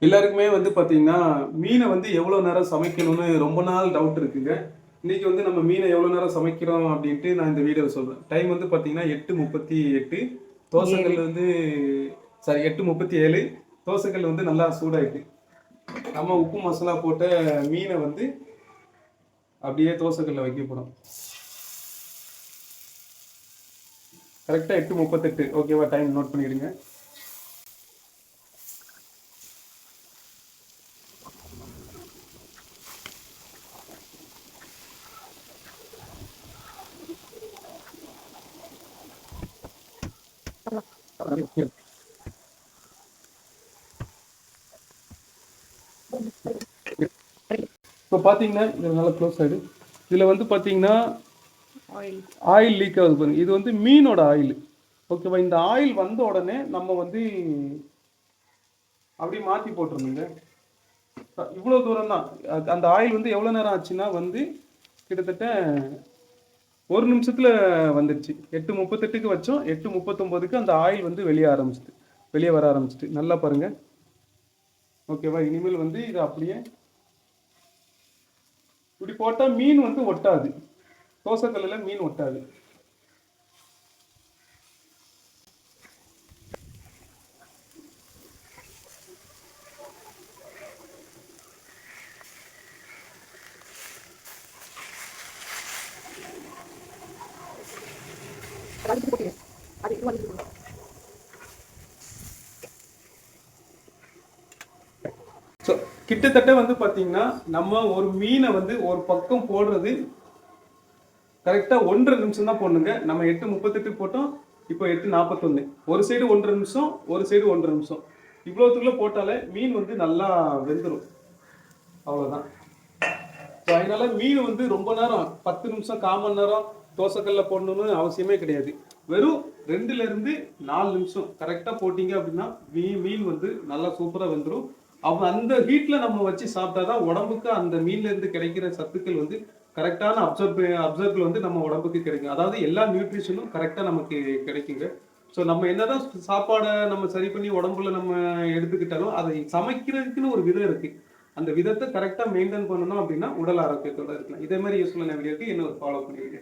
எல்லாருக்குமே வந்து பார்த்தீங்கன்னா, மீனை வந்து எவ்வளோ நேரம் சமைக்கணும்னு ரொம்ப நாள் டவுட் இருக்குங்க. இன்னைக்கு வந்து நம்ம மீனை எவ்வளோ நேரம் சமைக்கிறோம் அப்படின்ட்டு நான் இந்த வீடியோல சொல்றேன். டைம் வந்து பார்த்தீங்கன்னா 8:38. தோசைக்கல் 7. வந்து சாரி 8:37. தோசைக்கல் வந்து நல்லா சூடாயிட்டு. நம்ம உப்பு மசாலா போட்ட மீனை வந்து அப்படியே தோசைக்கல்ல வைக்க போறோம். கரெக்டா 8:38. ஓகேவா? டைம் நோட் பண்ணிடுங்க. இப்போ பார்த்தீங்கன்னா இது நல்லா க்ளோஸ் ஆகிடு. இதில் வந்து பார்த்தீங்கன்னா Oil. ஆயில் லீக் ஆகுது பாருங்க. இது வந்து மீனோட ஆயில். ஓகேவா? இந்த ஆயில் வந்த உடனே நம்ம வந்து அப்படியே மாற்றி போட்டுருணுங்க. இவ்வளோ தூரம் தான். அந்த ஆயில் வந்து எவ்வளோ நேரம் ஆச்சுன்னா வந்து கிட்டத்தட்ட ஒரு நிமிஷத்தில் வந்துடுச்சு. 8:38க்கு வச்சோம். 8:39க்கு அந்த ஆயில் வந்து வெளியே வர ஆரம்பிச்சிட்டு. நல்லா பாருங்க. ஓகேவா? இனிமேல் வந்து இது அப்படியே இப்படி போட்டால் மீன் வந்து ஒட்டாது. தோசைக்கல்லில் மீன் ஒட்டாது. ஸோ கிட்டத்தட்ட வந்து பார்த்தீங்கன்னா நம்ம ஒரு மீனை வந்து ஒரு பக்கம் போடுறது கரெக்டாக 1.5 நிமிஷம் தான் போடணுங்க. நம்ம 8:38 போட்டோம். இப்போ 8:41. ஒரு சைடு 1.5 நிமிஷம், ஒரு சைடு 1.5 நிமிஷம். இவ்வளோத்துக்குள்ள போட்டாலே மீன் வந்து நல்லா வெந்துடும். அவ்வளோதான். ஸோ அதனால மீன் வந்து ரொம்ப நேரம் 10 நிமிஷம் 1/4 மணி நேரம் தோசைக்கல்ல போடணும்னு அவசியமே கிடையாது. வெறும் 2லேருந்து 4 நிமிஷம் கரெக்டாக போட்டிங்க அப்படின்னா மீன் வந்து நல்லா சூப்பராக வெந்துடும். அந்த ஹீட்டில் நம்ம வச்சு சாப்பிட்டா தான் உடம்புக்கு அந்த மீன்லேருந்து கிடைக்கிற சத்துக்கள் வந்து கரெக்டான அப்சர்வல் வந்து நம்ம உடம்புக்கு கிடைக்கும். அதாவது எல்லா நியூட்ரிஷனும் கரெக்டாக நமக்கு கிடைக்குங்க. ஸோ நம்ம என்னதான் சாப்பாடை நம்ம சரி பண்ணி உடம்புல நம்ம எடுத்துக்கிட்டாலும் அதை சமைக்கிறதுக்குன்னு ஒரு விதம் இருக்குது. அந்த விதத்தை கரெக்டாக மெயின்டைன் பண்ணணும் அப்படின்னா உடல் ஆரோக்கியத்தோட இருக்கலாம். இதே மாதிரி யூஸ்ஃபுல்லான வீடியோக்கு இன்னொரு ஃபாலோ பண்ணிவிடுங்க.